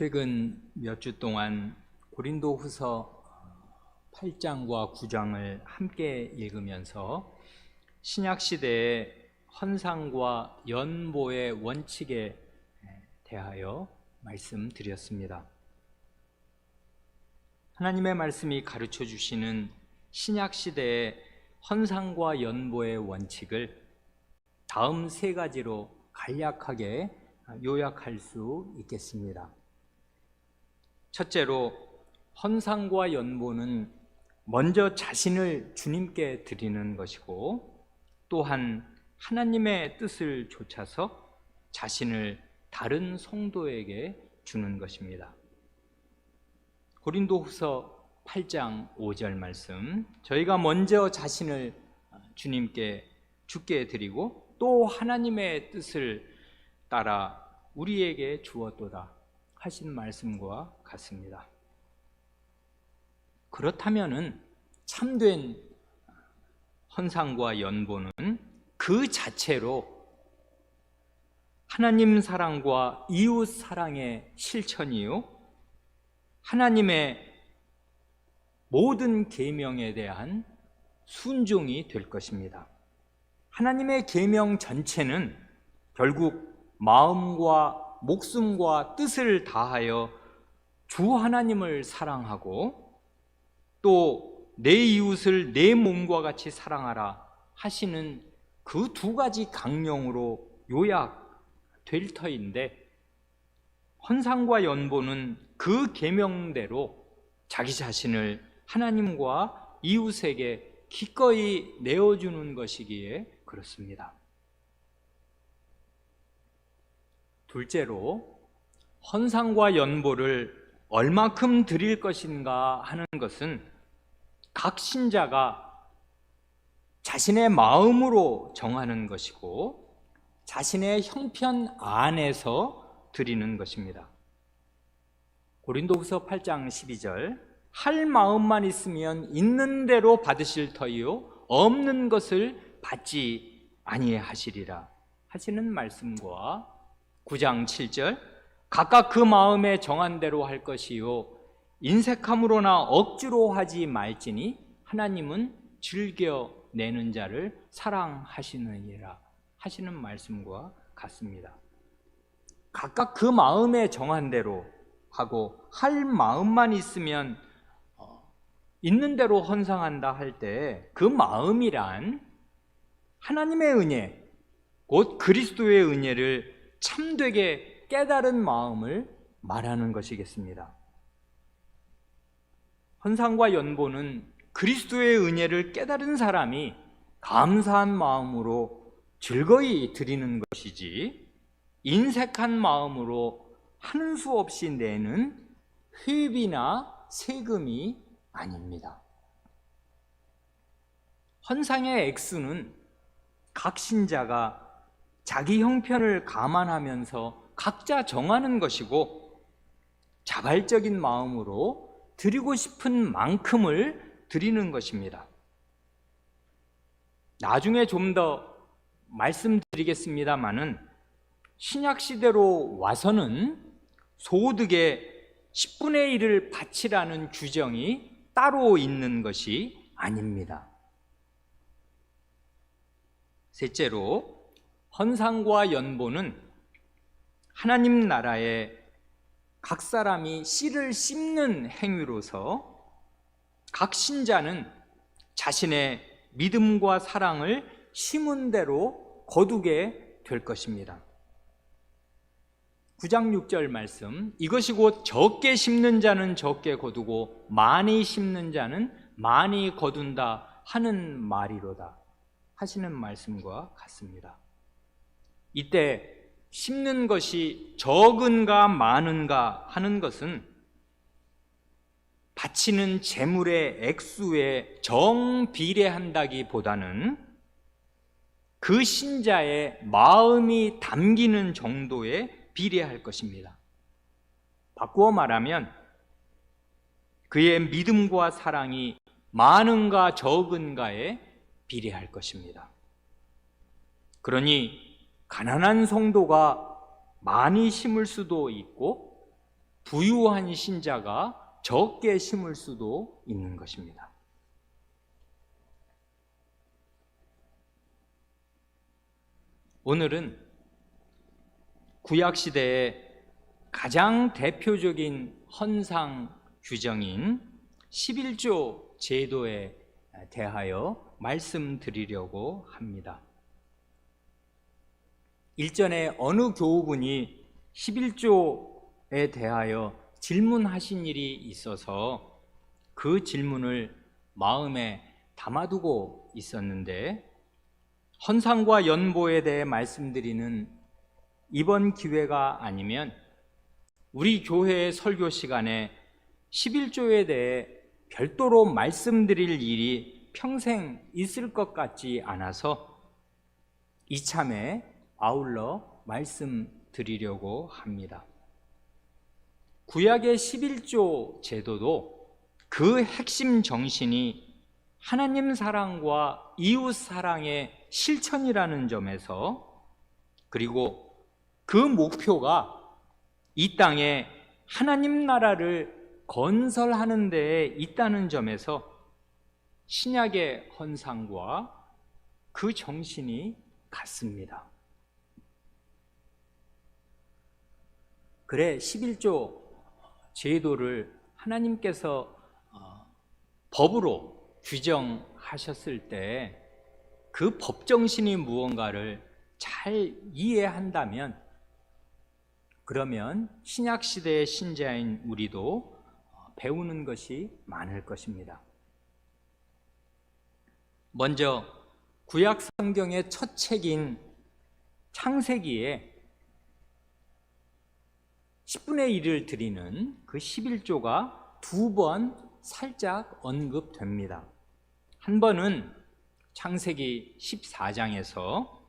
최근 몇 주 동안 고린도후서 8장과 9장을 함께 읽으면서 신약시대의 헌상과 연보의 원칙에 대하여 말씀드렸습니다. 하나님의 말씀이 가르쳐 주시는 신약시대의 헌상과 연보의 원칙을 다음 세 가지로 간략하게 요약할 수 있겠습니다. 첫째로, 헌상과 연보는 먼저 자신을 주님께 드리는 것이고, 또한 하나님의 뜻을 좇아서 자신을 다른 성도에게 주는 것입니다. 고린도후서 8장 5절 말씀, 저희가 먼저 자신을 주님께 주께 드리고 또 하나님의 뜻을 따라 우리에게 주었도다 하신 말씀과 같습니다. 그렇다면은 참된 헌상과 연보는 그 자체로 하나님 사랑과 이웃 사랑의 실천이요, 하나님의 모든 계명에 대한 순종이 될 것입니다. 하나님의 계명 전체는 결국 마음과 목숨과 뜻을 다하여 주 하나님을 사랑하고 또 내 이웃을 내 몸과 같이 사랑하라 하시는 그 두 가지 강령으로 요약될 터인데, 헌상과 연보는 그 계명대로 자기 자신을 하나님과 이웃에게 기꺼이 내어주는 것이기에 그렇습니다. 둘째로, 헌상과 연보를 얼마큼 드릴 것인가 하는 것은 각 신자가 자신의 마음으로 정하는 것이고 자신의 형편 안에서 드리는 것입니다. 고린도후서 8장 12절, 할 마음만 있으면 있는 대로 받으실 터이요 없는 것을 받지 아니하시리라 하시는 말씀과 9장 7절, 각각 그 마음에 정한 대로 할 것이요 인색함으로나 억지로 하지 말지니 하나님은 즐겨 내는 자를 사랑하시느니라 하시는 말씀과 같습니다. 각각 그 마음에 정한 대로 하고 할 마음만 있으면 있는 대로 헌상한다 할 때 그 마음이란 하나님의 은혜, 곧 그리스도의 은혜를 참되게 깨달은 마음을 말하는 것이겠습니다. 헌상과 연보는 그리스도의 은혜를 깨달은 사람이 감사한 마음으로 즐거이 드리는 것이지, 인색한 마음으로 하는 수 없이 내는 회비나 세금이 아닙니다. 헌상의 액수는 각 신자가 자기 형편을 감안하면서 각자 정하는 것이고, 자발적인 마음으로 드리고 싶은 만큼을 드리는 것입니다. 나중에 좀 더 말씀드리겠습니다마는 신약시대로 와서는 소득의 10분의 1을 바치라는 규정이 따로 있는 것이 아닙니다. 셋째로, 헌상과 연보는 하나님 나라에 각 사람이 씨를 심는 행위로서 각 신자는 자신의 믿음과 사랑을 심은 대로 거두게 될 것입니다. 9장 6절 말씀, 이것이 곧 적게 심는 자는 적게 거두고 많이 심는 자는 많이 거둔다 하는 말이로다 하시는 말씀과 같습니다. 이때 심는 것이 적은가 많은가 하는 것은 바치는 재물의 액수에 정비례한다기보다는 그 신자의 마음이 담기는 정도에 비례할 것입니다. 바꾸어 말하면 그의 믿음과 사랑이 많은가 적은가에 비례할 것입니다. 그러니 가난한 성도가 많이 심을 수도 있고 부유한 신자가 적게 심을 수도 있는 것입니다. 오늘은 구약시대의 가장 대표적인 헌상 규정인 11조 제도에 대하여 말씀드리려고 합니다. 일전에 어느 교우분이 11조에 대하여 질문하신 일이 있어서 그 질문을 마음에 담아두고 있었는데, 헌상과 연보에 대해 말씀드리는 이번 기회가 아니면 우리 교회의 설교 시간에 11조에 대해 별도로 말씀드릴 일이 평생 있을 것 같지 않아서 이참에 아울러 말씀드리려고 합니다. 구약의 11조 제도도 그 핵심 정신이 하나님 사랑과 이웃 사랑의 실천이라는 점에서, 그리고 그 목표가 이 땅에 하나님 나라를 건설하는 데에 있다는 점에서 신약의 헌상과 그 정신이 같습니다. 그래 11조 제도를 하나님께서 법으로 규정하셨을 때 그 법정신이 무언가를 잘 이해한다면, 그러면 신약시대의 신자인 우리도 배우는 것이 많을 것입니다. 먼저 구약 성경의 첫 책인 창세기에 10분의 1을 드리는 그 11조가 두 번 살짝 언급됩니다. 한 번은 창세기 14장에서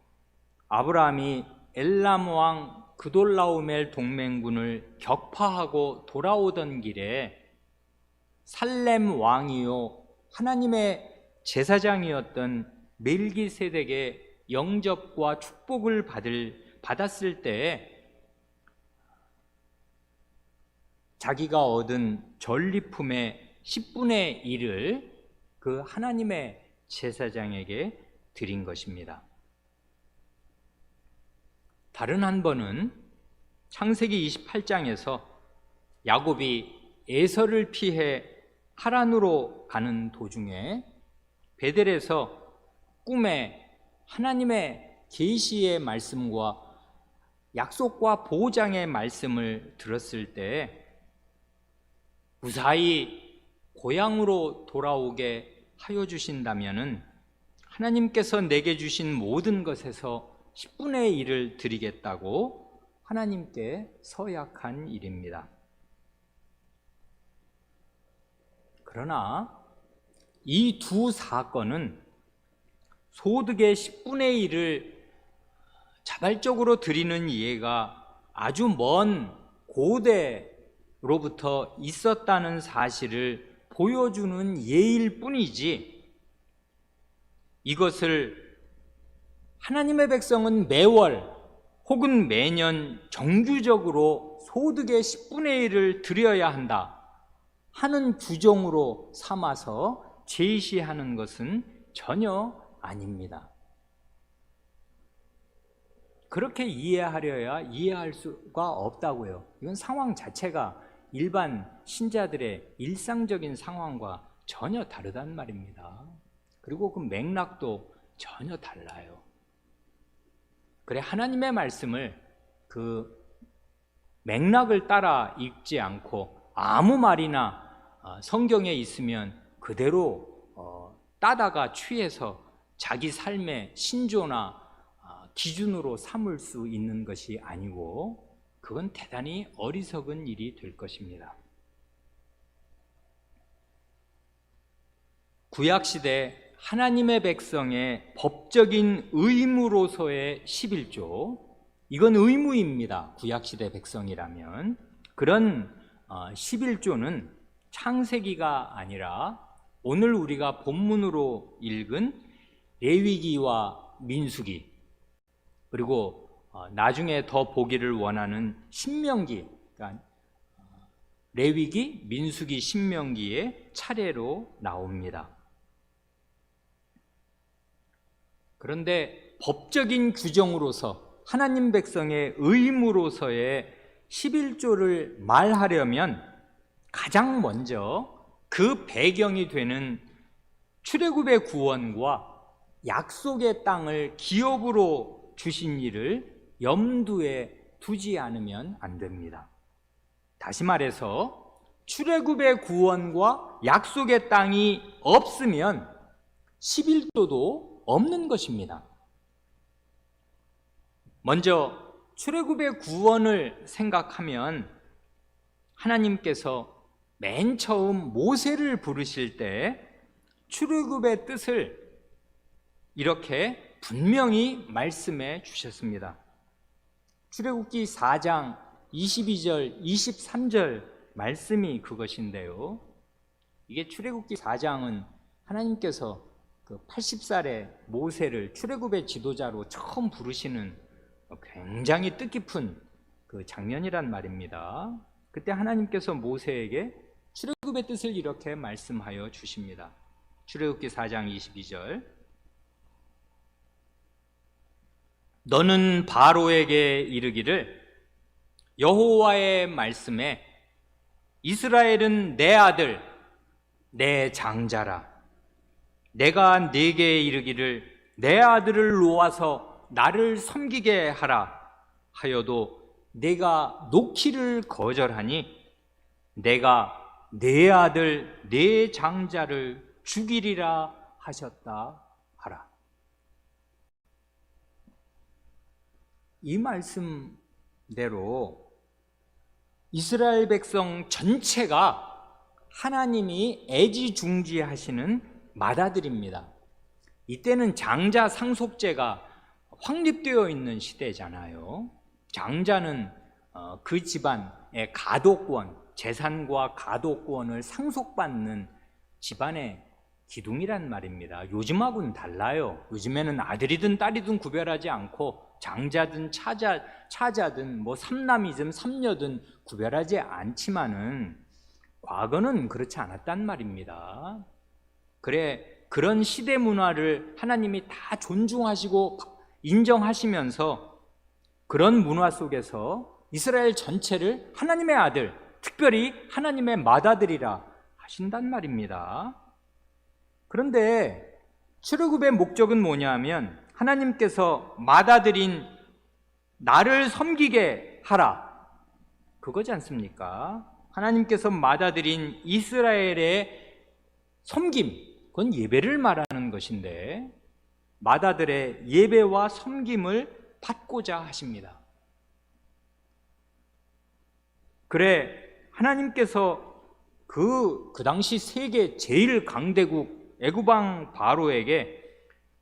아브라함이 엘람 왕 그돌라오멜 동맹군을 격파하고 돌아오던 길에 살렘 왕이요 하나님의 제사장이었던 멜기세덱의 영접과 축복을 받았을 때 자기가 얻은 전리품의 10분의 1을 그 하나님의 제사장에게 드린 것입니다. 다른 한 번은 창세기 28장에서 야곱이 에서를 피해 하란으로 가는 도중에 베델에서 꿈에 하나님의 계시의 말씀과 약속과 보장의 말씀을 들었을 때 무사히 고향으로 돌아오게 하여 주신다면은 하나님께서 내게 주신 모든 것에서 10분의 1을 드리겠다고 하나님께 서약한 일입니다. 그러나 이 두 사건은 소득의 10분의 1을 자발적으로 드리는 예가 아주 먼 고대로부터 있었다는 사실을 보여주는 예일 뿐이지, 이것을 하나님의 백성은 매월 혹은 매년 정규적으로 소득의 10분의 1을 드려야 한다 하는 규정으로 삼아서 제시하는 것은 전혀 아닙니다. 그렇게 이해하려야 이해할 수가 없다고요. 이건 상황 자체가 일반 신자들의 일상적인 상황과 전혀 다르단 말입니다. 그리고 그 맥락도 전혀 달라요. 그래 하나님의 말씀을 그 맥락을 따라 읽지 않고 아무 말이나 성경에 있으면 그대로 따다가 취해서 자기 삶의 신조나 기준으로 삼을 수 있는 것이 아니고, 그건 대단히 어리석은 일이 될 것입니다. 구약시대 하나님의 백성의 법적인 의무로서의 11조, 이건 의무입니다. 구약시대 백성이라면. 그런 11조는 창세기가 아니라 오늘 우리가 본문으로 읽은 레위기와 민수기, 그리고 나중에 더 보기를 원하는 신명기, 그러니까 레위기, 민수기, 신명기에 차례로 나옵니다. 그런데 법적인 규정으로서 하나님 백성의 의무로서의 11조를 말하려면 가장 먼저 그 배경이 되는 출애굽의 구원과 약속의 땅을 기업으로 주신 일을 염두에 두지 않으면 안 됩니다. 다시 말해서 출애굽의 구원과 약속의 땅이 없으면 11조도 없는 것입니다. 먼저 출애굽의 구원을 생각하면 하나님께서 맨 처음 모세를 부르실 때 출애굽의 뜻을 이렇게 분명히 말씀해 주셨습니다. 출애굽기 4장 22절, 23절 말씀이 그것인데요. 이게 출애굽기 4장은 하나님께서 그 80살의 모세를 출애굽의 지도자로 처음 부르시는 굉장히 뜻깊은 그 장면이란 말입니다. 그때 하나님께서 모세에게 출애굽의 뜻을 이렇게 말씀하여 주십니다. 출애굽기 4장 22절. 너는 바로에게 이르기를 여호와의 말씀에 이스라엘은 내 아들, 내 장자라. 내가 네게 이르기를 내 아들을 놓아서 나를 섬기게 하라 하여도 내가 놓기를 거절하니 내가 내 아들, 내 장자를 죽이리라 하셨다 하라. 이 말씀대로 이스라엘 백성 전체가 하나님이 애지중지하시는 맏아들입니다. 이때는 장자 상속제가 확립되어 있는 시대잖아요. 장자는 그 집안의 가독권, 재산과 가독권을 상속받는 집안의 기둥이란 말입니다. 요즘하고는 달라요. 요즘에는 아들이든 딸이든 구별하지 않고 장자든 차자든 뭐 삼남이든 삼녀든 구별하지 않지만은 과거는 그렇지 않았단 말입니다. 그런 시대 문화를 하나님이 다 존중하시고 인정하시면서 그런 문화 속에서 이스라엘 전체를 하나님의 아들, 특별히 하나님의 맏아들이라 하신단 말입니다. 그런데 출애굽의 목적은 뭐냐면 하나님께서 맏아들인 나를 섬기게 하라, 그거지 않습니까? 하나님께서 맏아들인 이스라엘의 섬김, 그건 예배를 말하는 것인데 맏아들의 예배와 섬김을 받고자 하십니다. 그래 하나님께서 그 당시 세계 제일 강대국 애굽왕 바로에게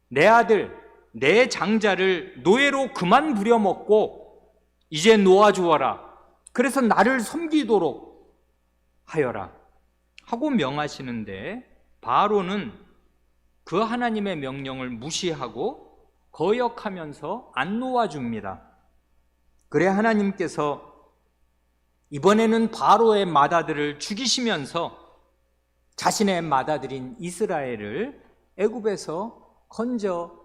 내 아들, 내 장자를 노예로 그만 부려먹고 이제 놓아주어라. 그래서 나를 섬기도록 하여라 하고 명하시는데 바로는 그 하나님의 명령을 무시하고 거역하면서 안 놓아줍니다. 그래 하나님께서 이번에는 바로의 맏아들을 죽이시면서 자신의 맏아들인 이스라엘을 애굽에서 건져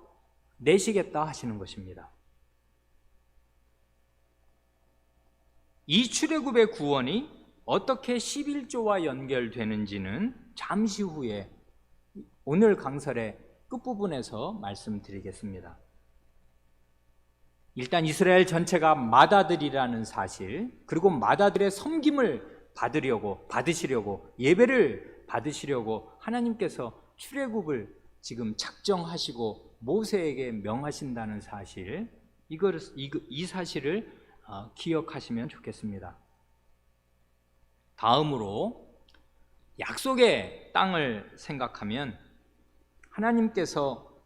내시겠다 하시는 것입니다. 이 출애굽의 구원이 어떻게 11조와 연결되는지는 잠시 후에 오늘 강설의 끝부분에서 말씀드리겠습니다. 일단 이스라엘 전체가 맏아들이라는 사실, 그리고 맏아들의 섬김을 받으시려고 예배를 받으시려고 하나님께서 출애굽을 지금 작정하시고 모세에게 명하신다는 사실, 이 사실을 기억하시면 좋겠습니다. 다음으로 약속의 땅을 생각하면 하나님께서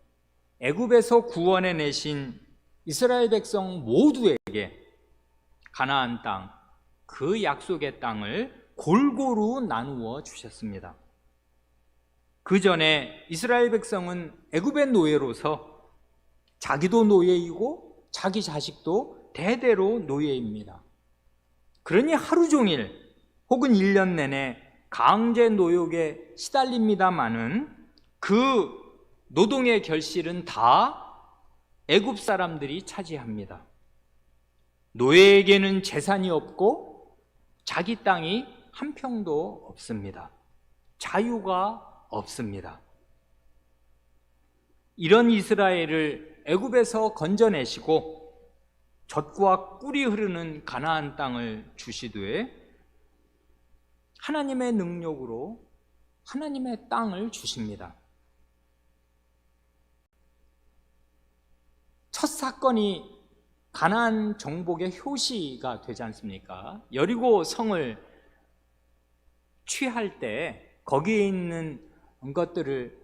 애굽에서 구원해 내신 이스라엘 백성 모두에게 가나안 땅, 그 약속의 땅을 골고루 나누어 주셨습니다. 그 전에 이스라엘 백성은 애굽의 노예로서 자기도 노예이고 자기 자식도 대대로 노예입니다. 그러니 하루 종일 혹은 1년 내내 강제 노역에 시달립니다마는 그 노동의 결실은 다 애굽 사람들이 차지합니다. 노예에게는 재산이 없고 자기 땅이 한 평도 없습니다. 자유가 없습니다. 이런 이스라엘을 애굽에서 건져내시고 젖과 꿀이 흐르는 가나안 땅을 주시되 하나님의 능력으로 하나님의 땅을 주십니다. 첫 사건이 가나안 정복의 효시가 되지 않습니까? 여리고 성을 취할 때 거기에 있는 것들을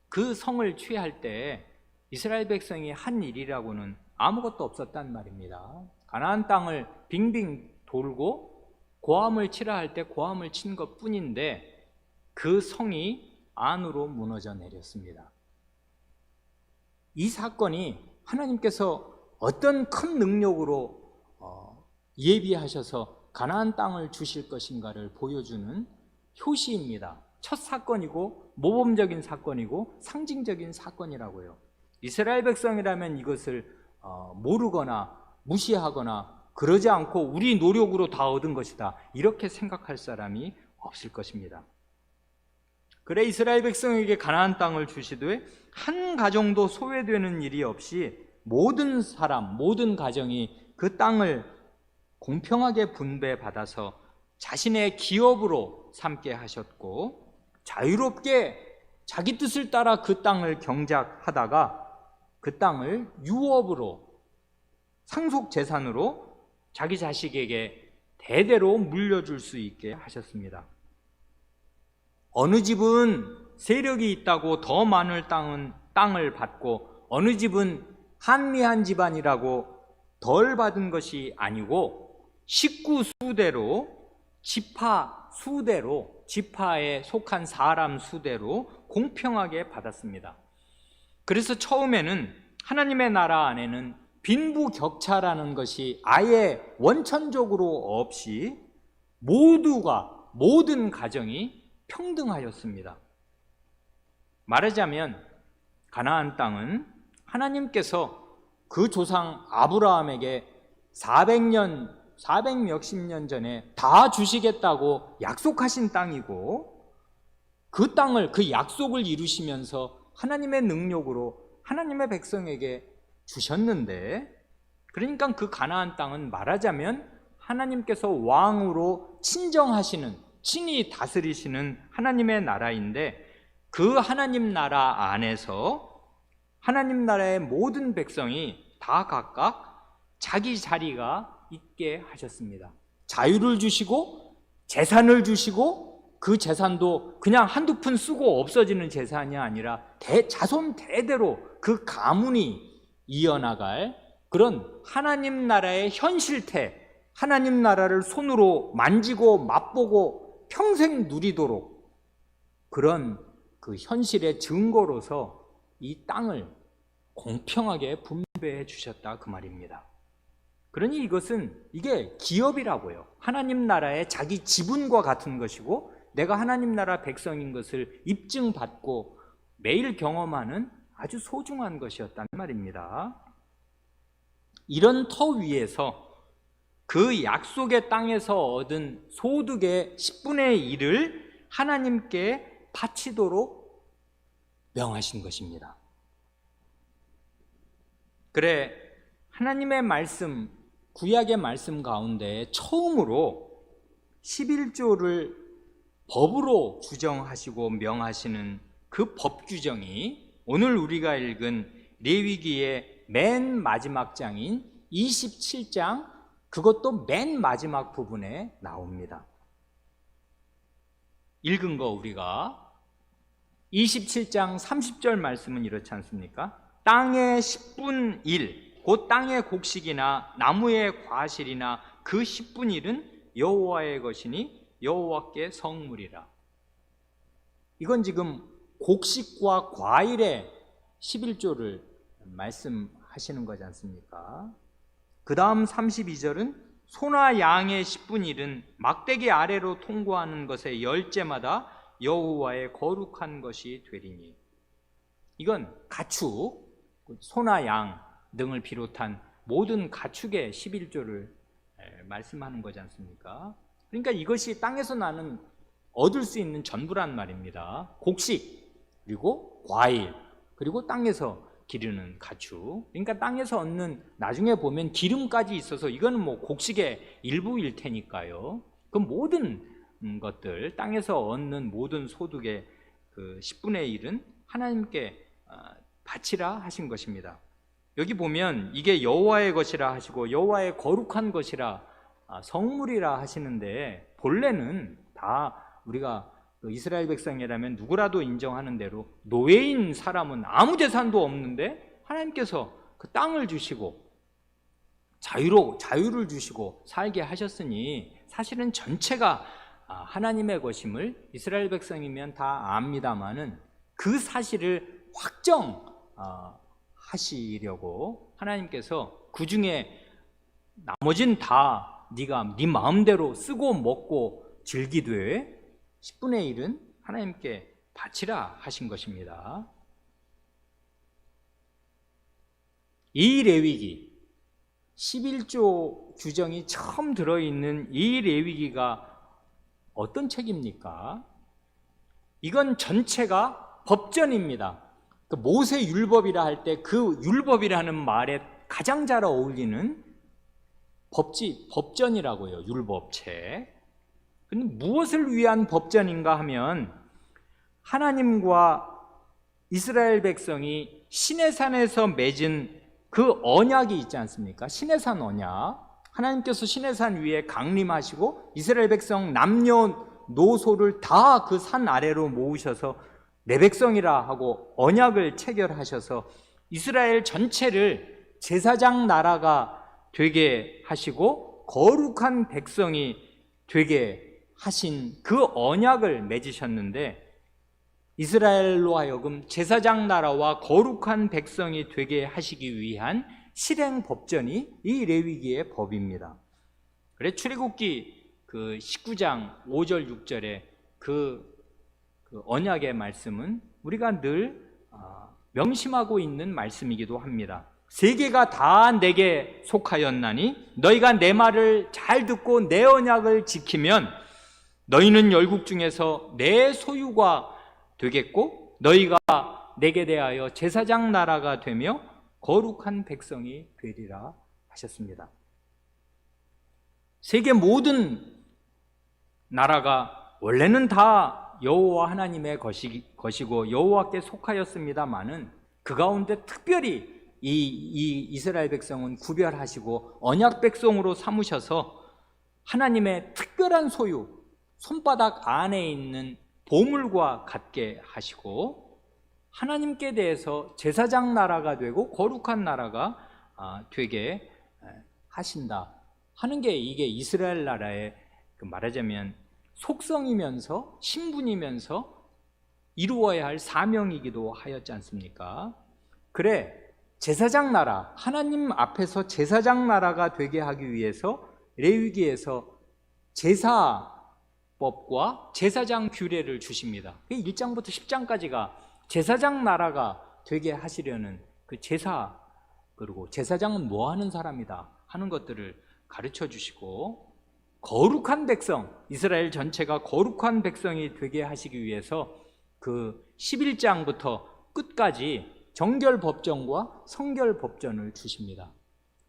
그 성을 취할 때 이스라엘 백성이 한 일이라고는 아무것도 없었단 말입니다. 가나안 땅을 빙빙 돌고 고함을 치라 할 때 고함을 친 것뿐인데 그 성이 안으로 무너져 내렸습니다. 이 사건이 하나님께서 어떤 큰 능력으로 예비하셔서 가나안 땅을 주실 것인가를 보여주는 효시입니다. 첫 사건이고 모범적인 사건이고 상징적인 사건이라고요. 이스라엘 백성이라면 이것을 모르거나 무시하거나 그러지 않고 우리 노력으로 다 얻은 것이다 이렇게 생각할 사람이 없을 것입니다. 그래 이스라엘 백성에게 가나안 땅을 주시되 한 가정도 소외되는 일이 없이 모든 사람, 모든 가정이 그 땅을 공평하게 분배받아서 자신의 기업으로 삼게 하셨고 자유롭게 자기 뜻을 따라 그 땅을 경작하다가 그 땅을 유업으로 상속 재산으로 자기 자식에게 대대로 물려줄 수 있게 하셨습니다. 어느 집은 세력이 있다고 더 많은 땅을 받고 어느 집은 한미한 집안이라고 덜 받은 것이 아니고 식구 수대로 지파 수대로 지파에 속한 사람 수대로 공평하게 받았습니다. 그래서 처음에는 하나님의 나라 안에는 빈부격차라는 것이 아예 원천적으로 없이 모든 가정이 평등하였습니다. 말하자면 가나안 땅은 하나님께서 그 조상 아브라함에게 400몇십 년 전에 다 주시겠다고 약속하신 땅이고 그 땅을 그 약속을 이루시면서 하나님의 능력으로 하나님의 백성에게 주셨는데 그러니까 그 가나안 땅은 말하자면 하나님께서 왕으로 친정하시는 친히 다스리시는 하나님의 나라인데 그 하나님 나라 안에서 하나님 나라의 모든 백성이 다 각각 자기 자리가 있게 하셨습니다. 자유를 주시고 재산을 주시고 그 재산도 그냥 한두 푼 쓰고 없어지는 재산이 아니라 자손 대대로 그 가문이 이어나갈 그런 하나님 나라의 현실태, 하나님 나라를 손으로 만지고 맛보고 평생 누리도록 그런 그 현실의 증거로서 이 땅을 공평하게 분배해 주셨다 그 말입니다. 그러니 이게 기업이라고요. 하나님 나라의 자기 지분과 같은 것이고 내가 하나님 나라 백성인 것을 입증받고 매일 경험하는 아주 소중한 것이었단 말입니다. 이런 터 위에서 그 약속의 땅에서 얻은 소득의 10분의 1을 하나님께 바치도록 명하신 것입니다. 그래 하나님의 말씀, 구약의 말씀 가운데 처음으로 11조를 법으로 규정하시고 명하시는 그 법 규정이 오늘 우리가 읽은 레위기의 맨 마지막 장인 27장 그것도 맨 마지막 부분에 나옵니다. 읽은 거 우리가 27장 30절 말씀은 이렇지 않습니까? 땅의 10분 1, 곧 땅의 곡식이나 나무의 과실이나 그 10분 1은 여호와의 것이니 여호와께 성물이라. 이건 지금 곡식과 과일의 11조를 말씀하시는 거지 않습니까? 그 다음 32절은 소나 양의 10분의 1은 막대기 아래로 통과하는 것의 10제마다 여호와의 거룩한 것이 되리니. 이건 가축, 소나 양 등을 비롯한 모든 가축의 11조를 말씀하는 거지 않습니까? 그러니까 이것이 땅에서 나는 얻을 수 있는 전부란 말입니다. 곡식, 그리고 과일, 그리고 땅에서 기르는 가축. 그러니까 땅에서 얻는, 나중에 보면 기름까지 있어서 이거는 뭐 곡식의 일부일 테니까요. 그 모든 것들, 땅에서 얻는 모든 소득의 그 10분의 1은 하나님께 바치라 하신 것입니다. 여기 보면 이게 여호와의 것이라 하시고 여호와의 거룩한 것이라, 성물이라 하시는데, 본래는 다 우리가 이스라엘 백성이라면 누구라도 인정하는 대로 노예인 사람은 아무 재산도 없는데 하나님께서 그 땅을 주시고 자유를 주시고 살게 하셨으니 사실은 전체가 하나님의 것임을 이스라엘 백성이면 다 압니다마는 그 사실을 확정하시려고 하나님께서 그 중에 나머진 다 네가 네 마음대로 쓰고 먹고 즐기되 10분의 1은 하나님께 바치라 하신 것입니다. 이 레위기 11조 규정이 처음 들어있는 이 레위기가 어떤 책입니까? 이건 전체가 법전입니다. 그 모세 율법이라 할 때 그 율법이라는 말에 가장 잘 어울리는 법전이라고요. 율법책. 근데 무엇을 위한 법전인가 하면 하나님과 이스라엘 백성이 시내산에서 맺은 그 언약이 있지 않습니까? 시내산 언약. 하나님께서 시내산 위에 강림하시고 이스라엘 백성 남녀노소를 다 그 산 아래로 모으셔서 내 백성이라 하고 언약을 체결하셔서 이스라엘 전체를 제사장 나라가 되게 하시고 거룩한 백성이 되게 하신 그 언약을 맺으셨는데, 이스라엘로 하여금 제사장 나라와 거룩한 백성이 되게 하시기 위한 실행 법전이 이 레위기의 법입니다. 그래 출애굽기 그 19장 5절 6절에 그 언약의 말씀은 우리가 늘 명심하고 있는 말씀이기도 합니다. 세계가 다 내게 속하였나니 너희가 내 말을 잘 듣고 내 언약을 지키면 너희는 열국 중에서 내 소유가 되겠고 너희가 내게 대하여 제사장 나라가 되며 거룩한 백성이 되리라 하셨습니다. 세계 모든 나라가 원래는 다 여호와 하나님의 것이고 여호와께 속하였습니다마는 그 가운데 특별히 이 이스라엘 백성은 구별하시고 언약 백성으로 삼으셔서 하나님의 특별한 소유, 손바닥 안에 있는 보물과 같게 하시고 하나님께 대해서 제사장 나라가 되고 거룩한 나라가 되게 하신다 하는 게 이게 이스라엘 나라의 말하자면 속성이면서 신분이면서 이루어야 할 사명이기도 하였지 않습니까? 그래 제사장 나라, 하나님 앞에서 제사장 나라가 되게 하기 위해서 레위기에서 제사법과 제사장 규례를 주십니다. 1장부터 10장까지가 제사장 나라가 되게 하시려는 그 제사, 그리고 제사장은 뭐 하는 사람이다 하는 것들을 가르쳐 주시고, 거룩한 백성, 이스라엘 전체가 거룩한 백성이 되게 하시기 위해서 그 11장부터 끝까지 정결법전과 성결법전을 주십니다.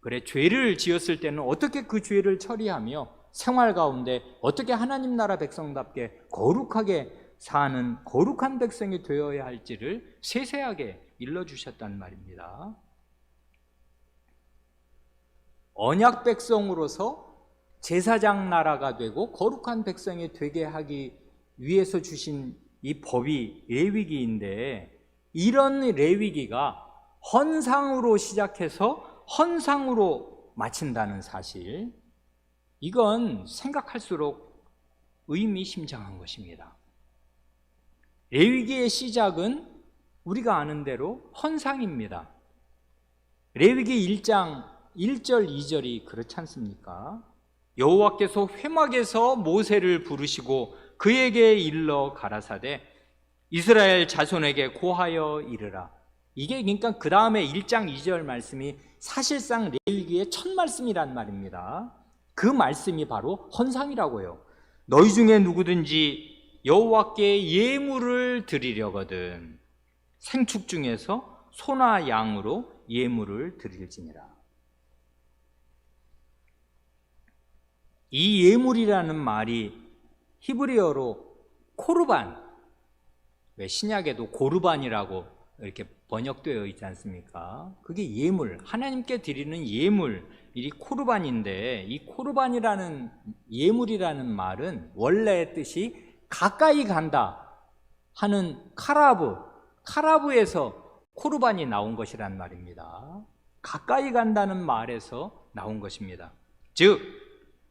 그래 죄를 지었을 때는 어떻게 그 죄를 처리하며 생활 가운데 어떻게 하나님 나라 백성답게 거룩하게 사는 거룩한 백성이 되어야 할지를 세세하게 일러주셨단 말입니다. 언약 백성으로서 제사장 나라가 되고 거룩한 백성이 되게 하기 위해서 주신 이 법이 레위기인데, 이런 레위기가 헌상으로 시작해서 헌상으로 마친다는 사실, 이건 생각할수록 의미심장한 것입니다. 레위기의 시작은 우리가 아는 대로 헌상입니다. 레위기 1장 1절 2절이 그렇지 않습니까? 여호와께서 회막에서 모세를 부르시고 그에게 일러 가라사대 이스라엘 자손에게 고하여 이르라. 이게 그러니까 그 다음에 1장 2절 말씀이 사실상 레위기의 첫 말씀이란 말입니다. 그 말씀이 바로 헌상이라고요. 너희 중에 누구든지 여호와께 예물을 드리려거든 생축 중에서 소나 양으로 예물을 드릴지니라. 이 예물이라는 말이 히브리어로 코르반, 왜 신약에도 고르반이라고 이렇게 번역되어 있지 않습니까? 그게 예물, 하나님께 드리는 예물, 이 코르반인데, 이 코르반이라는 예물이라는 말은 원래의 뜻이 가까이 간다 하는 카라브에서 코르반이 나온 것이란 말입니다. 가까이 간다는 말에서 나온 것입니다. 즉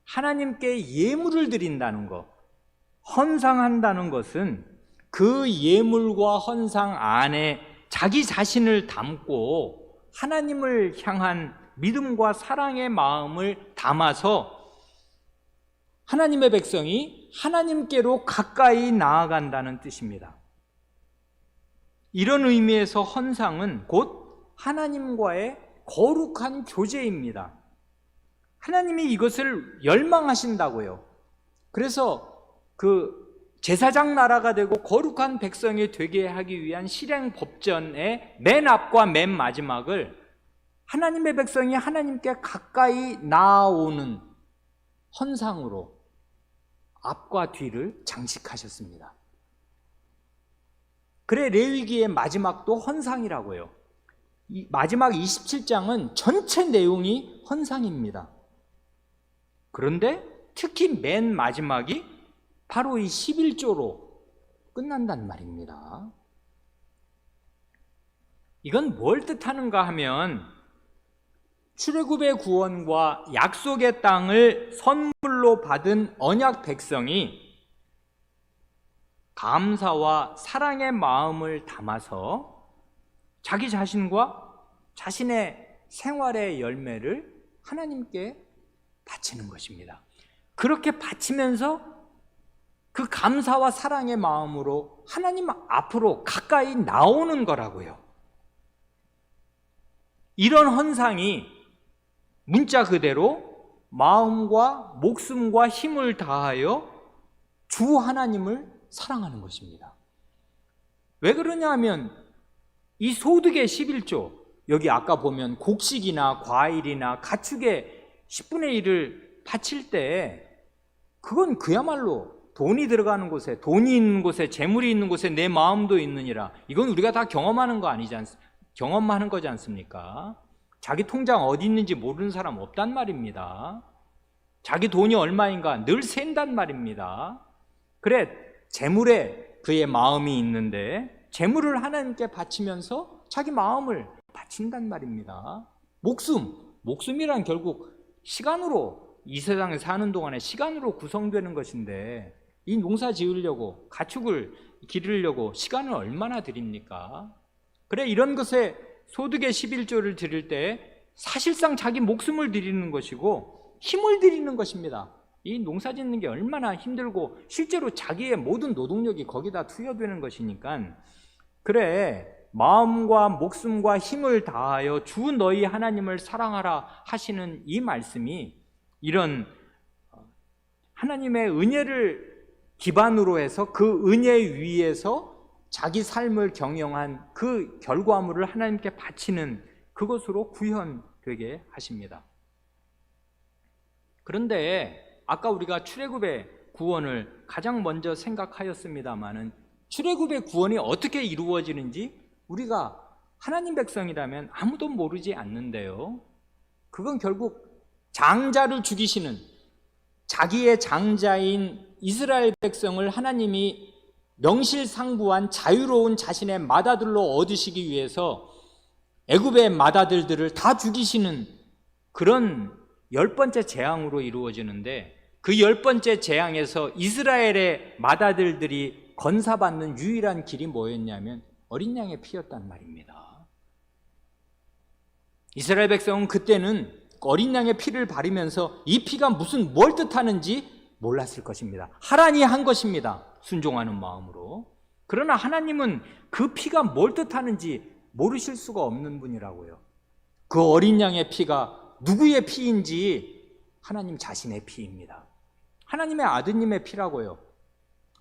하나님께 예물을 드린다는 것, 헌상한다는 것은 그 예물과 헌상 안에 자기 자신을 담고 하나님을 향한 믿음과 사랑의 마음을 담아서 하나님의 백성이 하나님께로 가까이 나아간다는 뜻입니다. 이런 의미에서 헌상은 곧 하나님과의 거룩한 교제입니다. 하나님이 이것을 열망하신다고요. 그래서 그 제사장 나라가 되고 거룩한 백성이 되게 하기 위한 실행 법전의 맨 앞과 맨 마지막을 하나님의 백성이 하나님께 가까이 나아오는 헌상으로 앞과 뒤를 장식하셨습니다. 그래 레위기의 마지막도 헌상이라고요. 이 마지막 27장은 전체 내용이 헌상입니다. 그런데 특히 맨 마지막이 바로 이 11조로 끝난단 말입니다. 이건 뭘 뜻하는가 하면 출애굽의 구원과 약속의 땅을 선물로 받은 언약 백성이 감사와 사랑의 마음을 담아서 자기 자신과 자신의 생활의 열매를 하나님께 바치는 것입니다. 그렇게 바치면서 그 감사와 사랑의 마음으로 하나님 앞으로 가까이 나오는 거라고요. 이런 헌상이 문자 그대로 마음과 목숨과 힘을 다하여 주 하나님을 사랑하는 것입니다. 왜 그러냐 하면 이 소득의 11조, 여기 아까 보면 곡식이나 과일이나 가축의 10분의 1을 바칠 때 그건 그야말로 돈이 들어가는 곳에, 돈이 있는 곳에, 재물이 있는 곳에 내 마음도 있느니라. 이건 우리가 다 경험하는 거지 않습니까? 자기 통장 어디 있는지 모르는 사람 없단 말입니다. 자기 돈이 얼마인가 늘 센단 말입니다. 그래, 재물에 그의 마음이 있는데 재물을 하나님께 바치면서 자기 마음을 바친단 말입니다. 목숨이란 결국 시간으로, 이 세상에 사는 동안에 시간으로 구성되는 것인데 이 농사 지으려고, 가축을 기르려고 시간을 얼마나 드립니까? 그래, 이런 것에 소득의 11조를 드릴 때 사실상 자기 목숨을 드리는 것이고 힘을 드리는 것입니다. 이 농사 짓는 게 얼마나 힘들고 실제로 자기의 모든 노동력이 거기다 투여되는 것이니까, 그래, 마음과 목숨과 힘을 다하여 주 너희 하나님을 사랑하라 하시는 이 말씀이 이런 하나님의 은혜를 기반으로 해서 그 은혜 위에서 자기 삶을 경영한 그 결과물을 하나님께 바치는 그것으로 구현되게 하십니다. 그런데 아까 우리가 출애굽의 구원을 가장 먼저 생각하였습니다마는 출애굽의 구원이 어떻게 이루어지는지 우리가 하나님 백성이라면 아무도 모르지 않는데요. 그건 결국 장자를 죽이시는, 자기의 장자인 이스라엘 백성을 하나님이 명실상부한 자유로운 자신의 맏아들로 얻으시기 위해서 애굽의 맏아들들을 다 죽이시는 그런 10번째 재앙으로 이루어지는데, 그 10번째 재앙에서 이스라엘의 맏아들들이 건사받는 유일한 길이 뭐였냐면 어린 양의 피였단 말입니다. 이스라엘 백성은 그때는 어린 양의 피를 바르면서 이 피가 무슨 뭘 뜻하는지 몰랐을 것입니다. 하나님이 한 것입니다. 순종하는 마음으로. 그러나 하나님은 그 피가 뭘 뜻하는지 모르실 수가 없는 분이라고요. 그 어린 양의 피가 누구의 피인지 하나님 자신의 피입니다. 하나님의 아드님의 피라고요.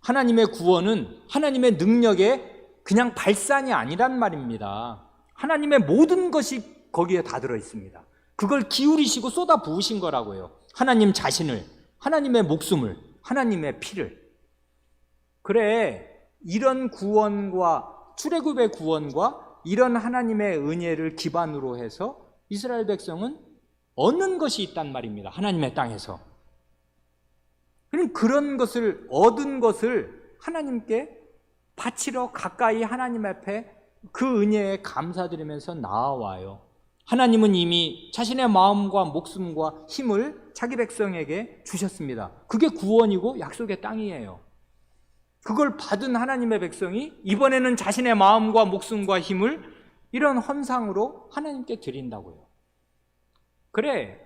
하나님의 구원은 하나님의 능력의 그냥 발산이 아니란 말입니다. 하나님의 모든 것이 거기에 다 들어 있습니다. 그걸 기울이시고 쏟아 부으신 거라고요. 하나님 자신을, 하나님의 목숨을, 하나님의 피를. 그래, 이런 구원과 출애굽의 구원과 이런 하나님의 은혜를 기반으로 해서 이스라엘 백성은 얻는 것이 있단 말입니다. 하나님의 땅에서. 그런 것을 얻은 것을 하나님께 바치러 가까이 하나님 앞에 그 은혜에 감사드리면서 나아와요. 하나님은 이미 자신의 마음과 목숨과 힘을 자기 백성에게 주셨습니다. 그게 구원이고 약속의 땅이에요. 그걸 받은 하나님의 백성이 이번에는 자신의 마음과 목숨과 힘을 이런 헌상으로 하나님께 드린다고요. 그래,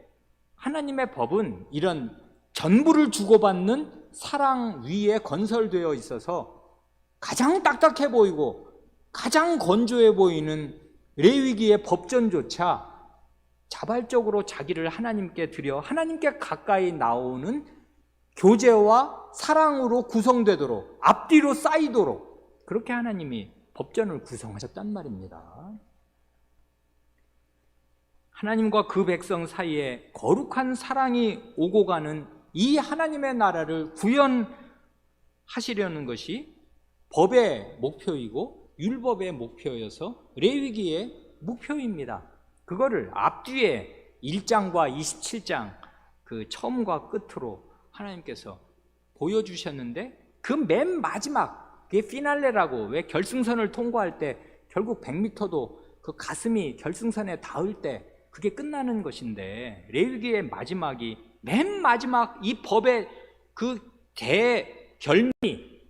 하나님의 법은 이런 전부를 주고받는 사랑 위에 건설되어 있어서 가장 딱딱해 보이고 가장 건조해 보이는 레위기의 법전조차 자발적으로 자기를 하나님께 드려 하나님께 가까이 나오는 교제와 사랑으로 구성되도록, 앞뒤로 쌓이도록 그렇게 하나님이 법전을 구성하셨단 말입니다. 하나님과 그 백성 사이에 거룩한 사랑이 오고 가는 이 하나님의 나라를 구현하시려는 것이 법의 목표이고 율법의 목표여서 레위기의 목표입니다. 그거를 앞뒤에 1장과 27장 그 처음과 끝으로 하나님께서 보여주셨는데 그 맨 마지막, 그게 피날레라고, 왜 결승선을 통과할 때 결국 100m도 그 가슴이 결승선에 닿을 때 그게 끝나는 것인데, 레위기의 마지막이 맨 마지막 이 법의 그 대결미,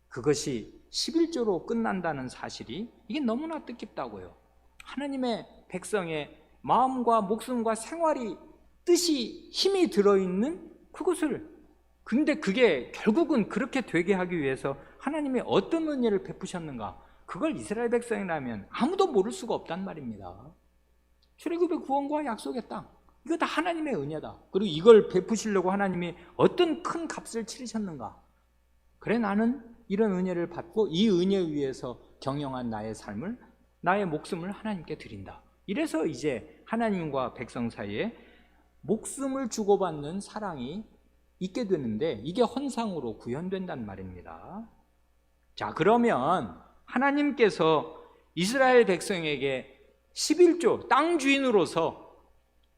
그것이 11조로 끝난다는 사실이 이게 너무나 뜻깊다고요. 하나님의 백성의 마음과 목숨과 생활이, 뜻이, 힘이 들어있는 그것을, 근데 그게 결국은 그렇게 되게 하기 위해서 하나님이 어떤 은혜를 베푸셨는가, 그걸 이스라엘 백성이라면 아무도 모를 수가 없단 말입니다. 출애굽의 구원과 약속의 땅, 이거 다 하나님의 은혜다. 그리고 이걸 베푸시려고 하나님이 어떤 큰 값을 치르셨는가. 그래, 나는 이런 은혜를 받고 이 은혜 위에서 경영한 나의 삶을, 나의 목숨을 하나님께 드린다. 이래서 이제 하나님과 백성 사이에 목숨을 주고받는 사랑이 있게 되는데, 이게 헌상으로 구현된단 말입니다. 자, 그러면 하나님께서 이스라엘 백성에게 11조, 땅 주인으로서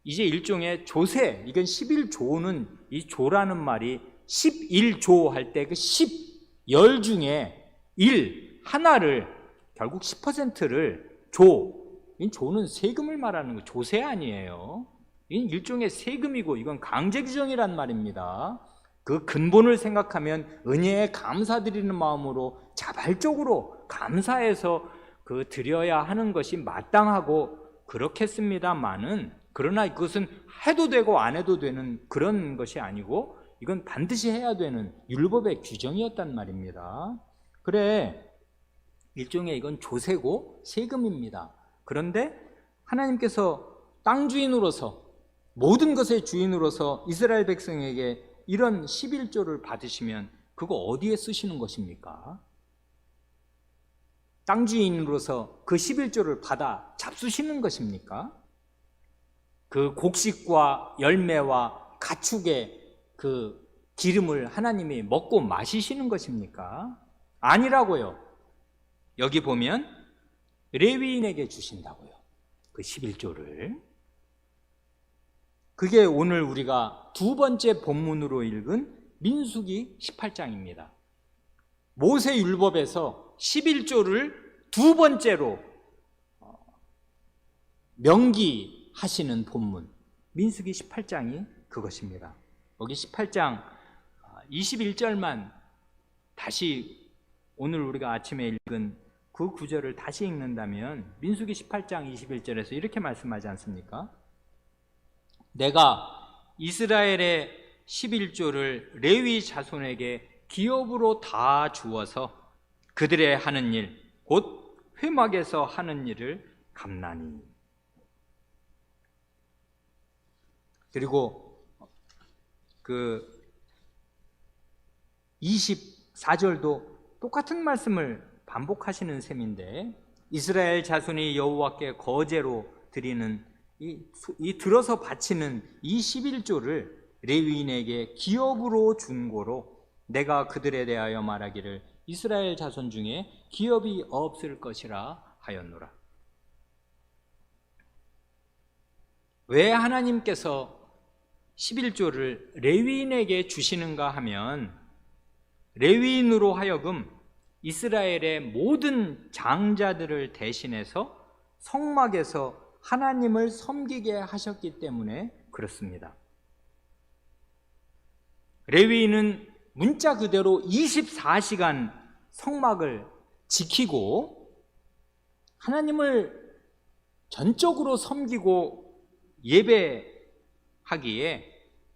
이제 일종의 조세, 이건 11조는, 이 조라는 말이 11조 할 때 그 10 중에 1, 하나를, 결국 10%를 조, 이 조는 세금을 말하는 거, 조세 아니에요. 이건 일종의 세금이고 이건 강제 규정이란 말입니다. 그 근본을 생각하면 은혜에 감사드리는 마음으로 자발적으로 감사해서 그 드려야 하는 것이 마땅하고 그렇겠습니다만은, 그러나 그것은 해도 되고 안 해도 되는 그런 것이 아니고 이건 반드시 해야 되는 율법의 규정이었단 말입니다. 그래, 일종의 이건 조세고 세금입니다. 그런데 하나님께서 땅 주인으로서, 모든 것의 주인으로서 이스라엘 백성에게 이런 11조를 받으시면 그거 어디에 쓰시는 것입니까? 땅 주인으로서 그 11조를 받아 잡수시는 것입니까? 그 곡식과 열매와 가축의 그 기름을 하나님이 먹고 마시시는 것입니까? 아니라고요. 여기 보면 레위인에게 주신다고요. 그 11조를. 그게 오늘 우리가 두 번째 본문으로 읽은 민수기 18장입니다. 모세 율법에서 11조를 두 번째로 명기하시는 본문, 민수기 18장이 그것입니다. 여기 18장 21절만 다시, 오늘 우리가 아침에 읽은 그 구절을 다시 읽는다면 민수기 18장 21절에서 이렇게 말씀하지 않습니까? 내가 이스라엘의 11조를 레위 자손에게 기업으로 다 주어서 그들의 하는 일, 곧 회막에서 하는 일을 갚나니. 그리고 그 24절도 똑같은 말씀을 반복하시는 셈인데, 이스라엘 자손이 여호와께 거제로 드리는 이 들어서 바치는 이 11조를 레위인에게 기업으로 준 고로 내가 그들에 대하여 말하기를 이스라엘 자손 중에 기업이 없을 것이라 하였노라. 왜 하나님께서 11조를 레위인에게 주시는가 하면, 레위인으로 하여금 이스라엘의 모든 장자들을 대신해서 성막에서 하나님을 섬기게 하셨기 때문에 그렇습니다. 레위인은 문자 그대로 24시간 성막을 지키고 하나님을 전적으로 섬기고 예배하기에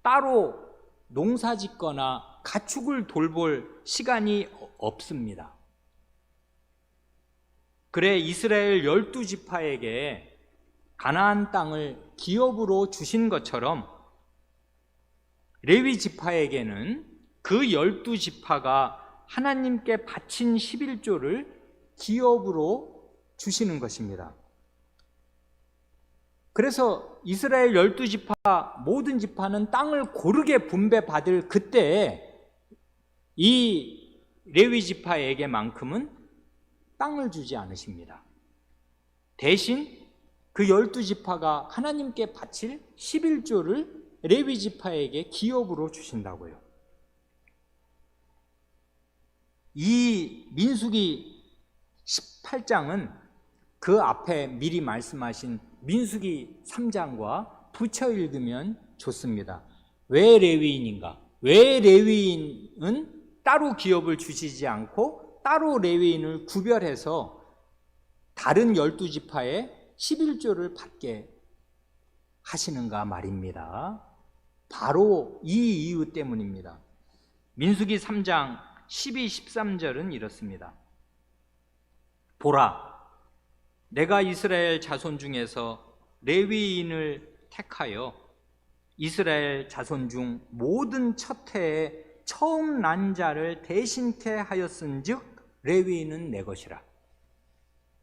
따로 농사 짓거나 가축을 돌볼 시간이 없습니다. 그래 이스라엘 12지파에게 가나안 땅을 기업으로 주신 것처럼 레위 지파에게는 그 12지파가 하나님께 바친 11조를 기업으로 주시는 것입니다. 그래서 이스라엘 12지파 모든 지파는 땅을 고르게 분배받을 그때 이 레위 지파에게만큼은 땅을 주지 않으십니다. 대신 그 12지파가 하나님께 바칠 11조를 레위 지파에게 기업으로 주신다고요. 이 민수기 18장은 그 앞에 미리 말씀하신 민수기 3장과 붙여 읽으면 좋습니다. 왜 레위인인가? 왜 레위인은 따로 기업을 주시지 않고 따로 레위인을 구별해서 다른 12지파에 11조를 받게 하시는가 말입니다. 바로 이 이유 때문입니다. 민수기 3장 12, 13절은 이렇습니다. 보라, 내가 이스라엘 자손 중에서 레위인을 택하여 이스라엘 자손 중 모든 첫 해에 처음 난 자를 대신케 하였은즉 레위인은 내 것이라.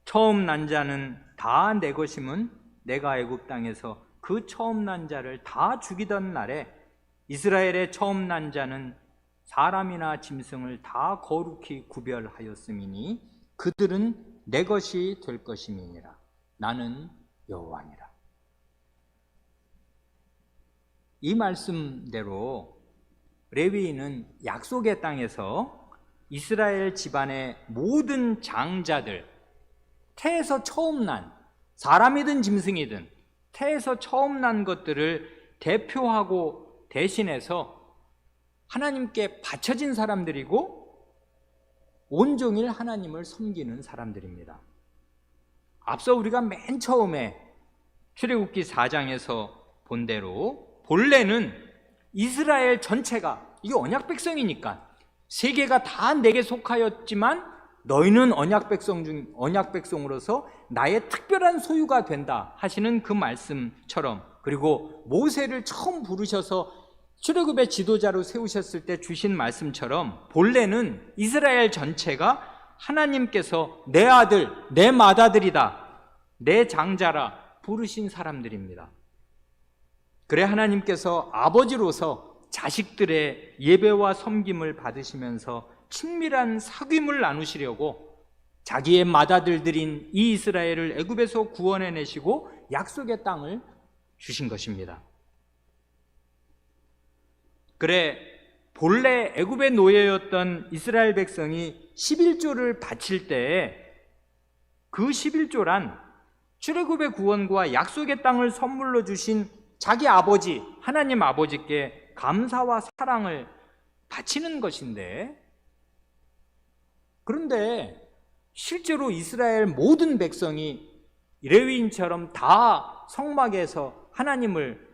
처음 난 자는 다 내 것임은 내가 애굽 땅에서 그 처음 난 자를 다 죽이던 날에 이스라엘의 처음 난 자는 사람이나 짐승을 다 거룩히 구별하였음이니 그들은 내 것이 될 것임이니라. 나는 여호와니라. 이 말씀대로 레위인은 약속의 땅에서 이스라엘 집안의 모든 장자들, 태에서 처음 난 사람이든 짐승이든 태에서 처음 난 것들을 대표하고 대신해서 하나님께 바쳐진 사람들이고 온종일 하나님을 섬기는 사람들입니다. 앞서 우리가 맨 처음에 출애굽기 4장에서 본 대로 본래는 이스라엘 전체가, 이게 언약 백성이니까 세계가 다 내게 속하였지만 너희는 언약 백성으로서 나의 특별한 소유가 된다 하시는 그 말씀처럼, 그리고 모세를 처음 부르셔서 출애굽의 지도자로 세우셨을 때 주신 말씀처럼 본래는 이스라엘 전체가 하나님께서 내 아들, 내 맏아들이다, 내 장자라 부르신 사람들입니다. 그래 하나님께서 아버지로서 자식들의 예배와 섬김을 받으시면서 친밀한 사귐을 나누시려고 자기의 맏아들들인 이 이스라엘을 애굽에서 구원해내시고 약속의 땅을 주신 것입니다. 그래 본래 애굽의 노예였던 이스라엘 백성이 11조를 바칠 때 그 11조란 출애굽의 구원과 약속의 땅을 선물로 주신 자기 아버지 하나님 아버지께 감사와 사랑을 바치는 것인데, 그런데 실제로 이스라엘 모든 백성이 레위인처럼 다 성막에서 하나님을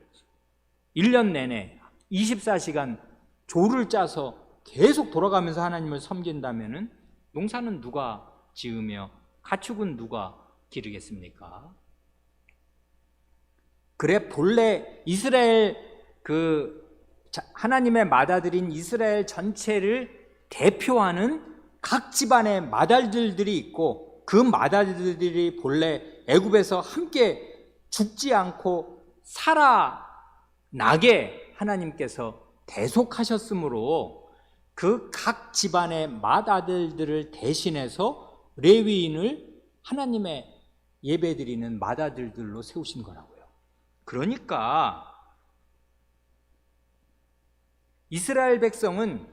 1년 내내 24시간 조를 짜서 계속 돌아가면서 하나님을 섬긴다면은 농사는 누가 지으며 가축은 누가 기르겠습니까? 그래 본래 이스라엘 하나님의 맏아들인 이스라엘 전체를 대표하는 각 집안의 맏아들들이 있고 그 맏아들들이 본래 애굽에서 함께 죽지 않고 살아나게 하나님께서 대속하셨으므로 그 각 집안의 맏아들들을 대신해서 레위인을 하나님의 예배드리는 맏아들들로 세우신 거라고요. 그러니까 이스라엘 백성은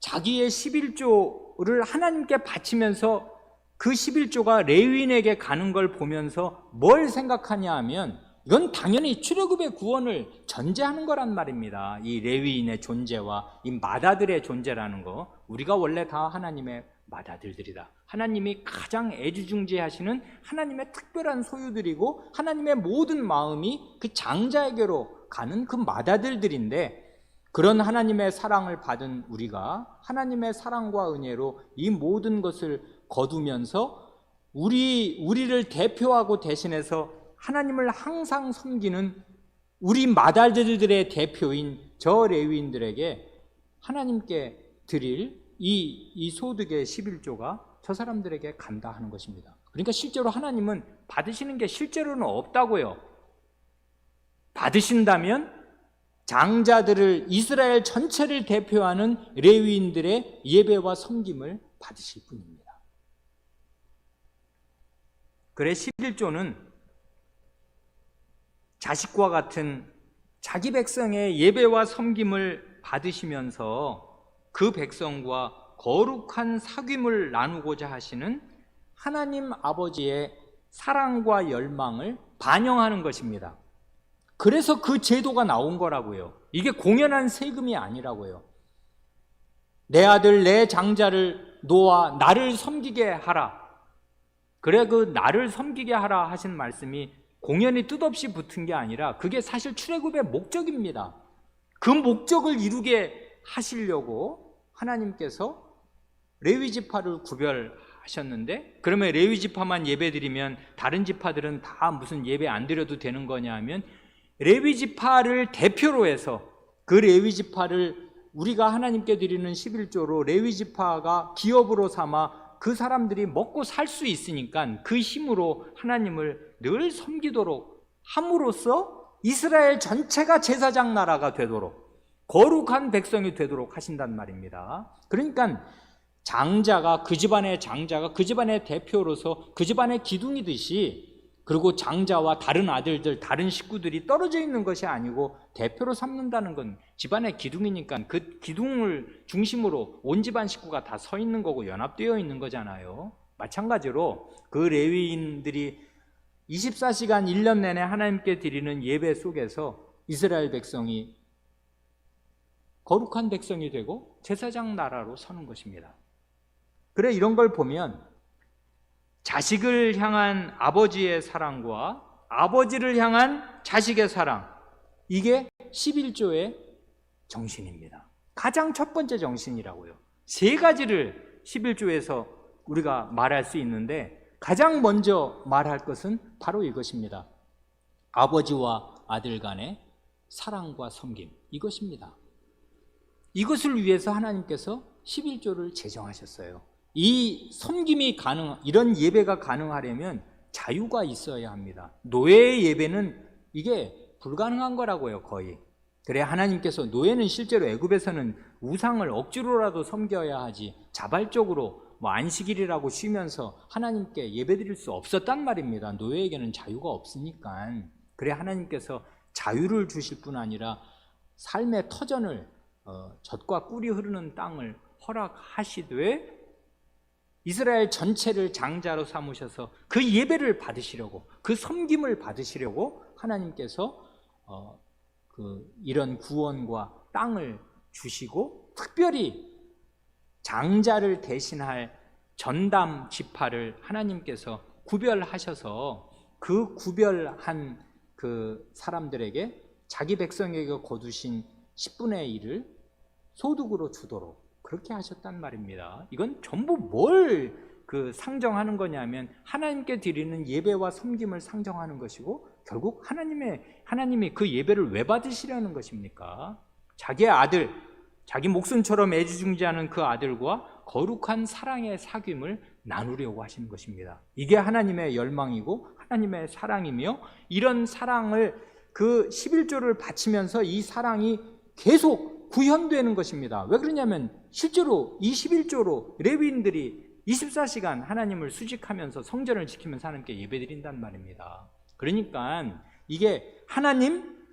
자기의 11조를 하나님께 바치면서 그 11조가 레위인에게 가는 걸 보면서 뭘 생각하냐 하면 이건 당연히 출애굽의 구원을 전제하는 거란 말입니다. 이 레위인의 존재와 이 맏아들의 존재라는 거, 우리가 원래 다 하나님의 맏아들들이다. 하나님이 가장 애지중지하시는 하나님의 특별한 소유들이고 하나님의 모든 마음이 그 장자에게로 가는 그 맏아들들인데, 그런 하나님의 사랑을 받은 우리가 하나님의 사랑과 은혜로 이 모든 것을 거두면서 우리를 대표하고 대신해서 하나님을 항상 섬기는 우리 맏아들들의 대표인 저 레위인들에게 하나님께 드릴 이 소득의 11조가 저 사람들에게 간다 하는 것입니다. 그러니까 실제로 하나님은 받으시는 게 실제로는 없다고요. 받으신다면 장자들을, 이스라엘 전체를 대표하는 레위인들의 예배와 섬김을 받으실 뿐입니다. 그래 11조는 자식과 같은 자기 백성의 예배와 섬김을 받으시면서 그 백성과 거룩한 사귐을 나누고자 하시는 하나님 아버지의 사랑과 열망을 반영하는 것입니다. 그래서 그 제도가 나온 거라고요. 이게 공연한 세금이 아니라고요. 내 아들 내 장자를 놓아 나를 섬기게 하라. 그래 그 나를 섬기게 하라 하신 말씀이 공연이 뜻없이 붙은 게 아니라 그게 사실 출애굽의 목적입니다. 그 목적을 이루게 하시려고 하나님께서 레위 지파를 구별하셨는데, 그러면 레위 지파만 예배드리면 다른 지파들은 다 무슨 예배 안 드려도 되는 거냐 하면, 레위 지파를 대표로 해서 그 레위 지파를 우리가 하나님께 드리는 11조로 레위 지파가 기업으로 삼아 그 사람들이 먹고 살 수 있으니까 그 힘으로 하나님을 늘 섬기도록 함으로써 이스라엘 전체가 제사장 나라가 되도록 거룩한 백성이 되도록 하신단 말입니다. 그러니까 장자가 그 집안의 대표로서 그 집안의 기둥이듯이, 그리고 장자와 다른 아들들, 다른 식구들이 떨어져 있는 것이 아니고 대표로 삼는다는 건 집안의 기둥이니까 그 기둥을 중심으로 온 집안 식구가 다 서 있는 거고 연합되어 있는 거잖아요. 마찬가지로 그 레위인들이 24시간 1년 내내 하나님께 드리는 예배 속에서 이스라엘 백성이 거룩한 백성이 되고 제사장 나라로 서는 것입니다. 그래 이런 걸 보면 자식을 향한 아버지의 사랑과 아버지를 향한 자식의 사랑, 이게 11조의 정신입니다. 가장 첫 번째 정신이라고요. 세 가지를 11조에서 우리가 말할 수 있는데 가장 먼저 말할 것은 바로 이것입니다. 아버지와 아들 간의 사랑과 섬김, 이것입니다. 이것을 위해서 하나님께서 11조를 제정하셨어요. 이 섬김이 이런 예배가 가능하려면 자유가 있어야 합니다. 노예의 예배는 이게 불가능한 거라고요, 거의. 그래 하나님께서 노예는 실제로 애굽에서는 우상을 억지로라도 섬겨야 하지 자발적으로 안식일이라고 쉬면서 하나님께 예배드릴 수 없었단 말입니다. 노예에게는 자유가 없으니까. 그래 하나님께서 자유를 주실 뿐 아니라 삶의 터전을, 젖과 꿀이 흐르는 땅을 허락하시되 이스라엘 전체를 장자로 삼으셔서 그 예배를 받으시려고, 그 섬김을 받으시려고 하나님께서 이런 구원과 땅을 주시고, 특별히 장자를 대신할 전담 지파를 하나님께서 구별하셔서 그 구별한 그 사람들에게 자기 백성에게 거두신 10분의 1을 소득으로 주도록 그렇게 하셨단 말입니다. 이건 전부 뭘 상정하는 거냐면 하나님께 드리는 예배와 섬김을 상정하는 것이고, 결국 하나님이 그 예배를 왜 받으시려는 것입니까? 자기의 아들, 자기 목숨처럼 애지중지하는 그 아들과 거룩한 사랑의 사귐을 나누려고 하시는 것입니다. 이게 하나님의 열망이고 하나님의 사랑이며, 이런 사랑을 그 11조를 바치면서 이 사랑이 계속 구현되는 것입니다. 왜 그러냐면 실제로 이 11조로 레위인들이 24시간 하나님을 수직하면서 성전을 지키면서 하나님께 예배드린단 말입니다. 그러니까 이게 하나님,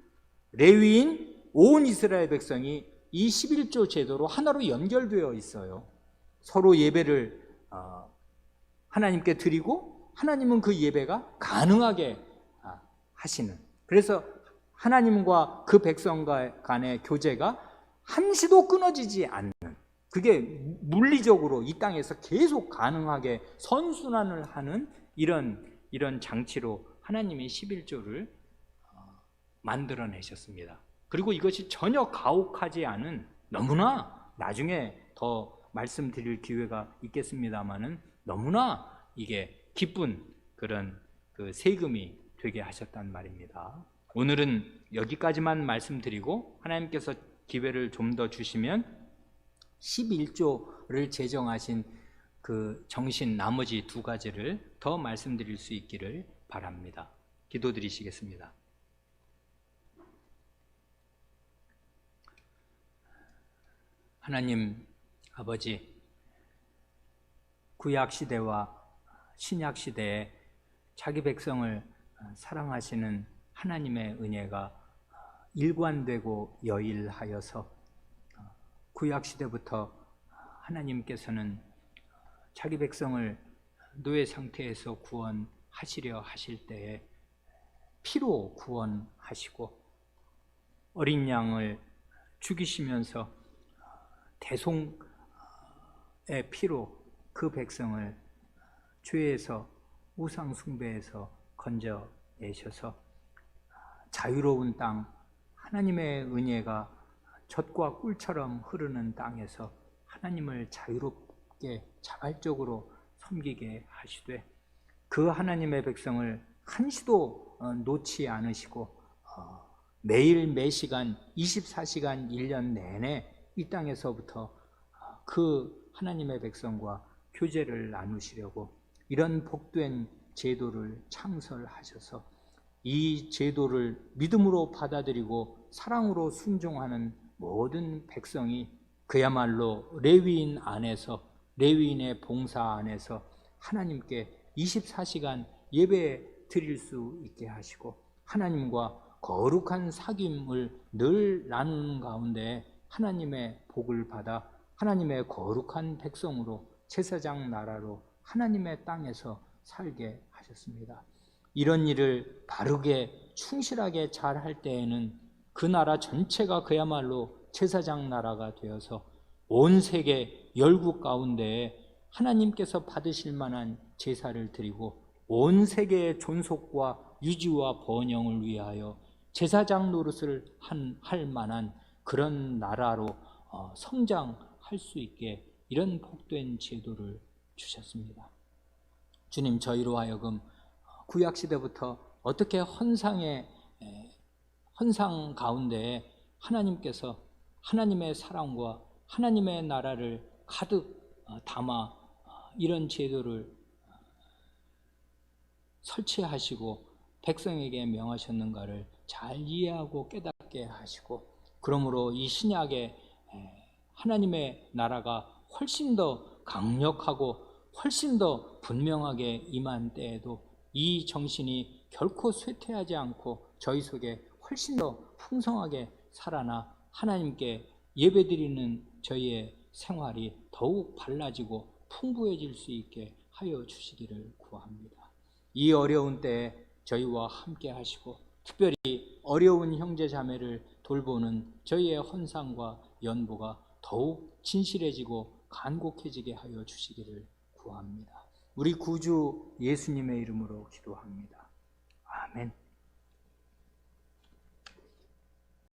레위인, 온 이스라엘 백성이 이 11조 제도로 하나로 연결되어 있어요. 서로 예배를 하나님께 드리고 하나님은 그 예배가 가능하게 하시는, 그래서 하나님과 그 백성 간의 교제가 한시도 끊어지지 않는, 그게 물리적으로 이 땅에서 계속 가능하게 선순환을 하는 이런 장치로 하나님이 11조를 만들어내셨습니다. 그리고 이것이 전혀 가혹하지 않은, 너무나 나중에 더 말씀드릴 기회가 있겠습니다마는 너무나 이게 기쁜 그런 그 세금이 되게 하셨단 말입니다. 오늘은 여기까지만 말씀드리고, 하나님께서 기회를 좀 더 주시면 11조를 제정하신 그 정신 나머지 두 가지를 더 말씀드릴 수 있기를 바랍니다. 기도드리시겠습니다. 하나님 아버지, 구약시대와 신약시대에 자기 백성을 사랑하시는 하나님의 은혜가 일관되고 여일하여서 구약시대부터 하나님께서는 자기 백성을 노예 상태에서 구원하시려 하실 때에 피로 구원하시고, 어린 양을 죽이시면서 대송의 피로 그 백성을 죄에서, 우상 숭배에서 건져내셔서 자유로운 땅, 하나님의 은혜가 젖과 꿀처럼 흐르는 땅에서 하나님을 자유롭게 자발적으로 섬기게 하시되, 그 하나님의 백성을 한시도 놓지 않으시고 매일 매시간 24시간 1년 내내 이 땅에서부터 그 하나님의 백성과 교제를 나누시려고 이런 복된 제도를 창설하셔서 이 제도를 믿음으로 받아들이고 사랑으로 순종하는 모든 백성이 그야말로 레위인 안에서, 레위인의 봉사 안에서 하나님께 24시간 예배 드릴 수 있게 하시고, 하나님과 거룩한 사귐을 늘 나누는 가운데 하나님의 복을 받아 하나님의 거룩한 백성으로, 제사장 나라로 하나님의 땅에서 살게 하셨습니다. 이런 일을 바르게 충실하게 잘 할 때에는 그 나라 전체가 그야말로 제사장 나라가 되어서 온 세계 열국 가운데에 하나님께서 받으실 만한 제사를 드리고 온 세계의 존속과 유지와 번영을 위하여 제사장 노릇을 할 만한 그런 나라로 성장할 수 있게 이런 복된 제도를 주셨습니다. 주님, 저희로 하여금 구약시대부터 어떻게 헌상 가운데 하나님께서 하나님의 사랑과 하나님의 나라를 가득 담아 이런 제도를 설치하시고 백성에게 명하셨는가를 잘 이해하고 깨닫게 하시고, 그러므로 이 신약에 하나님의 나라가 훨씬 더 강력하고 훨씬 더 분명하게 임한 때에도 이 정신이 결코 쇠퇴하지 않고 저희 속에 훨씬 더 풍성하게 살아나 하나님께 예배드리는 저희의 생활이 더욱 발라지고 풍부해질 수 있게 하여 주시기를 구합니다. 이 어려운 때에 저희와 함께 하시고 특별히 어려운 형제 자매를 돌보는 저희의 헌상과 연보가 더욱 진실해지고 간곡해지게 하여 주시기를 구합니다. 우리 구주 예수님의 이름으로 기도합니다. 아멘.